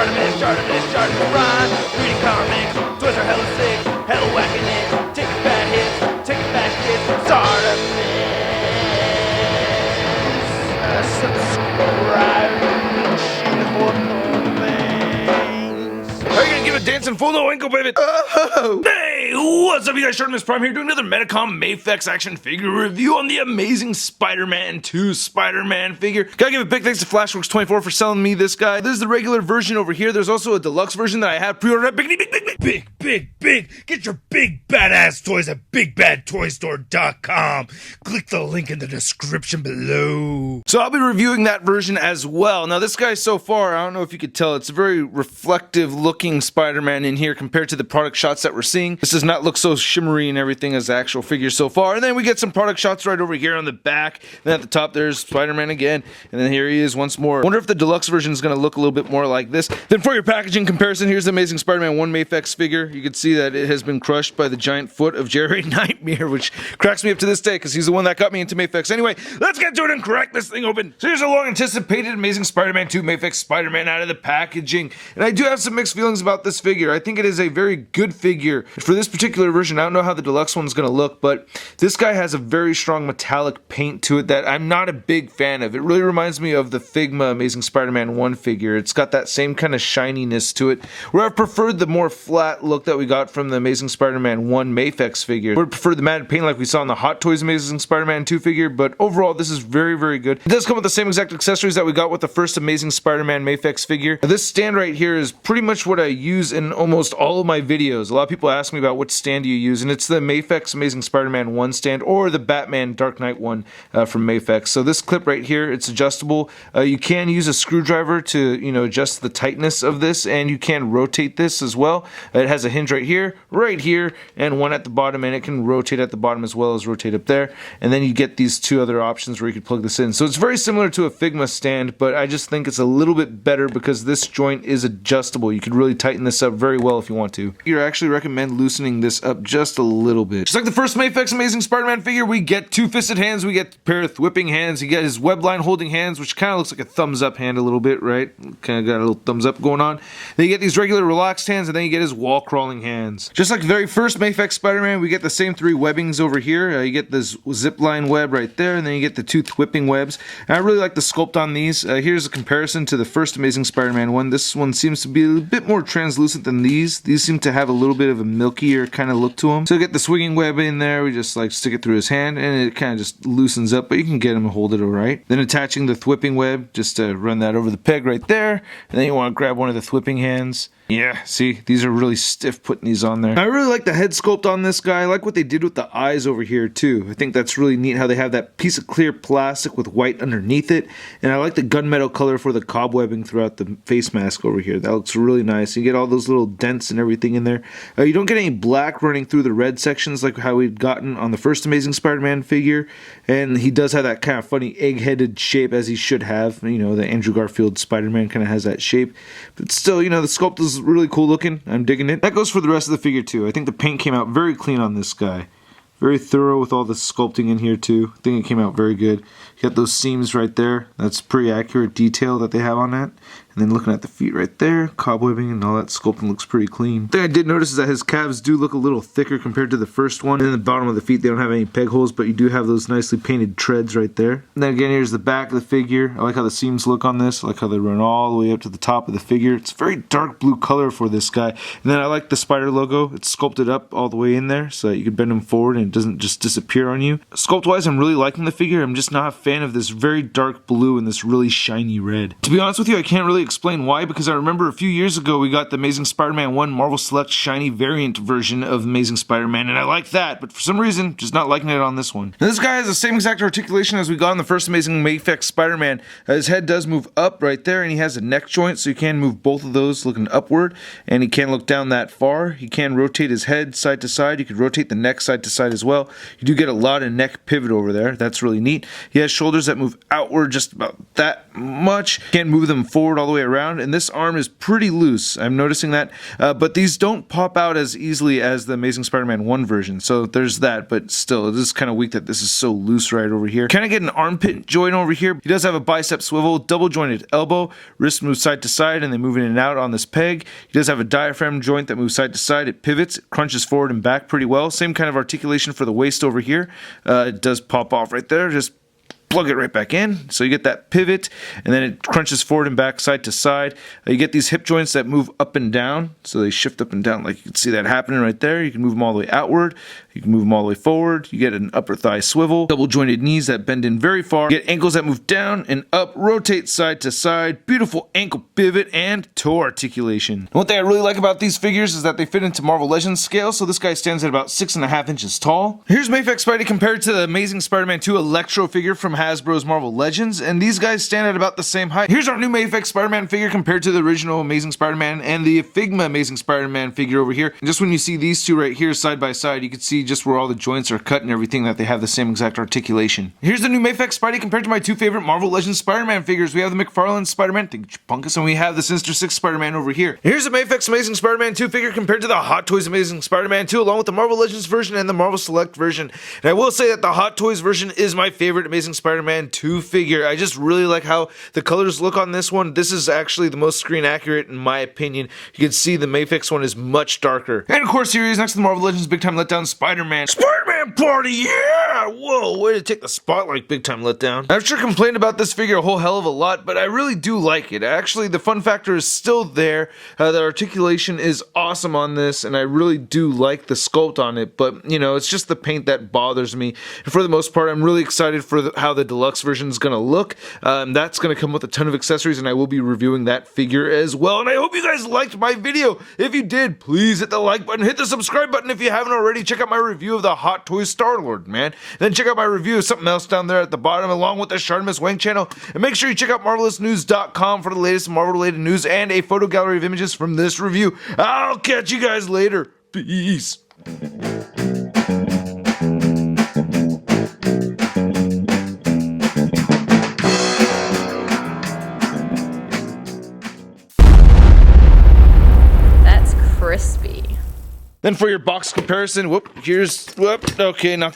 ShartimusPrime. Reading comics, toys are hella sick, hella whacking it. Taking bad hits, taking bad shits. Subscribe for things. Are you gonna give a dancing fool no ankle, baby? Oh! Hey, what's up, you guys? ShartimusPrime here, doing another Medicom MAFEX action figure review on the amazing Spider-Man 2 Spider-Man figure. Gotta give a big thanks to Flashworks24 for selling me this guy. This is the regular version over here. There's also a deluxe version that I have pre-ordered at big. Get your big badass toys at BigBadToyStore.com. Click the link in the description below. So I'll be reviewing that version as well. Now this guy so far, I don't know if you could tell, it's a very reflective looking Spider-Man in here compared to the product shots that we're seeing. This does not look so shimmery and everything as the actual figure so far. And then we get some product shots right over here on the back. And then at the top there's Spider-Man again. And then here he is once more. Wonder if the deluxe version is going to look a little bit more like this. Then for your packaging comparison, here's the amazing Spider-Man 1 MAFEX figure. You can see that it has been crushed by the giant foot of Jerry Nightmare, which cracks me up to this day because he's the one that got me into MAFEX. Anyway, let's get to it and crack this thing open. So here's a long anticipated amazing Spider-Man 2 MAFEX Spider-Man out of the packaging. And I do have some mixed feelings about this figure. I think it is a very good figure. For this particular version, I don't know how the deluxe one's going to look, but this guy has a very strong metallic paint to it that I'm not a big fan of. It really reminds me of the Figma Amazing Spider-Man 1 figure. It's got that same kind of shininess to it, where I preferred the more flat look that we got from the Amazing Spider-Man 1 MAFEX figure. I would prefer the matte paint like we saw in the Hot Toys Amazing Spider-Man 2 figure, but overall this is very, very good. It does come with the same exact accessories that we got with the first Amazing Spider-Man MAFEX figure. This stand right here is pretty much what I use in almost all of my videos. A lot of people ask me about which stand do you use, and it's the MAFEX Amazing Spider-Man 1 stand or the Batman Dark Knight one from MAFEX. So this clip right here, it's adjustable. You can use a screwdriver to, adjust the tightness of this, and you can rotate this as well. It has a hinge right here, and one at the bottom, and it can rotate at the bottom as well as rotate up there. And then you get these two other options where you could plug this in. So it's very similar to a Figma stand, but I just think it's a little bit better because this joint is adjustable. You could really tighten this up very well if you want to. I actually recommend loosening this up just a little bit. Just like the first MAFEX Amazing Spider-Man figure, we get two-fisted hands, we get a pair of whipping hands, you get his webline holding hands, which kind of looks like a thumbs up hand a little bit, right? Kind of got a little thumbs up going on. Then you get these regular relaxed hands, and then you get his wall crawling hands. Just like the very first MAFEX Spider-Man, we get the same three webbings over here. You get this zip line web right there, and then you get the two whipping webs. And I really like the sculpt on these. Here's a comparison to the first Amazing Spider-Man one. This one seems to be a bit more translucent than these. These seem to have a little bit of a milkier kind of look to them. So you get the swinging web in there. We just like stick it through his hand, and it kind of just loosens up, but you can get him to hold it all right. Then attaching the whipping web, just to run that over the peg right there, and then you want to grab one of the whipping hands. Yeah, see, these are really stiff putting these on there. I really like the head sculpt on this guy. I like what they did with the eyes over here too. I think that's really neat how they have that piece of clear plastic with white underneath it. And I like the gunmetal color for the cobwebbing throughout the face mask over here. That looks really nice. You get all those little dents and everything in there. You don't get any black running through the red sections like how we'd gotten on the first Amazing Spider-Man figure. And he does have that kind of funny egg-headed shape as he should have. The Andrew Garfield Spider-Man kind of has that shape. But still, the sculpt is really cool looking. I'm digging it. That goes for the rest of the figure too. I think the paint came out very clean on this guy. Very thorough with all the sculpting in here too. I think it came out very good. You got those seams right there. That's pretty accurate detail that they have on that. And then looking at the feet right there, cobwebbing and all that sculpting looks pretty clean. The thing I did notice is that his calves do look a little thicker compared to the first one. And in the bottom of the feet, they don't have any peg holes, but you do have those nicely painted treads right there. And then again, here's the back of the figure. I like how the seams look on this. I like how they run all the way up to the top of the figure. It's a very dark blue color for this guy. And then I like the spider logo. It's sculpted up all the way in there so that you can bend him forward and it doesn't just disappear on you. Sculpt-wise, I'm really liking the figure. I'm just not a fan of this very dark blue and this really shiny red. To be honest with you, I can't really explain why, because I remember a few years ago we got the Amazing Spider-Man 1 Marvel Select shiny variant version of Amazing Spider-Man, and I like that, but for some reason, just not liking it on this one. Now, this guy has the same exact articulation as we got in the first Amazing MAFEX Spider-Man. His head does move up right there, and he has a neck joint, so you can move both of those looking upward, and he can look down that far. He can rotate his head side to side. You could rotate the neck side to side as well. You do get a lot of neck pivot over there. That's really neat. He has shoulders that move outward just about that much. You can't move them forward all the the way around, and this arm is pretty loose. I'm noticing that, but these don't pop out as easily as the Amazing Spider-Man 1 version, so there's that, but still, it is kind of weak that this is so loose right over here. Kind of get an armpit joint over here. He does have a bicep swivel, double jointed elbow, wrists move side to side, and they move in and out on this peg. He does have a diaphragm joint that moves side to side. It pivots, it crunches forward and back pretty well. Same kind of articulation for the waist over here. It does pop off right there. Just plug it right back in, so you get that pivot, and then it crunches forward and back side to side. You get these hip joints that move up and down, so they shift up and down, like you can see that happening right there. You can move them all the way outward, you can move them all the way forward. You get an upper thigh swivel, double jointed knees that bend in very far. You get ankles that move down and up, rotate side to side, beautiful ankle pivot, and toe articulation. One thing I really like about these figures is that they fit into Marvel Legends scale, so this guy stands at about 6.5 inches tall. Here's MAFEX Spidey compared to the Amazing Spider-Man 2 Electro figure from Hasbro's Marvel Legends, and these guys stand at about the same height. Here's our new MAFEX Spider-Man figure compared to the original Amazing Spider-Man and the Figma Amazing Spider-Man figure over here. And just when you see these two right here side by side, you can see just where all the joints are cut and everything, that they have the same exact articulation. Here's the new MAFEX Spidey compared to my two favorite Marvel Legends Spider-Man figures. We have the McFarlane Spider-Man, Punkus, and we have the Sinister Six Spider-Man over here. Here's the MAFEX Amazing Spider-Man 2 figure compared to the Hot Toys Amazing Spider-Man 2, along with the Marvel Legends version and the Marvel Select version. And I will say that the Hot Toys version is my favorite Amazing Spider-Man 2 figure. I just really like how the colors look on this one. This is actually the most screen accurate in my opinion. You can see the MAFEX one is much darker. And of course, here he is next to the Marvel Legends Big Time Letdown Spider-Man. Spider-Man party, yeah! Whoa, way to take the spotlight, Big Time Letdown. I've sure complained about this figure a whole hell of a lot, but I really do like it. Actually, the fun factor is still there. The articulation is awesome on this, and I really do like the sculpt on it, but, you know, it's just the paint that bothers me. And for the most part, I'm really excited for how the deluxe version is going to look. That's going to come with a ton of accessories, and I will be reviewing that figure as well. And I hope you guys liked my video. If you did, please hit the like button, hit the subscribe button if you haven't already. Check out my review of the Hot Toys Star-Lord, man. And then check out my review of something else down there at the bottom, along with the Shartimus Wang channel. And make sure you check out MarvelousNews.com for the latest Marvel-related news and a photo gallery of images from this review. I'll catch you guys later. Peace. That's crispy. Then for your box comparison, okay, now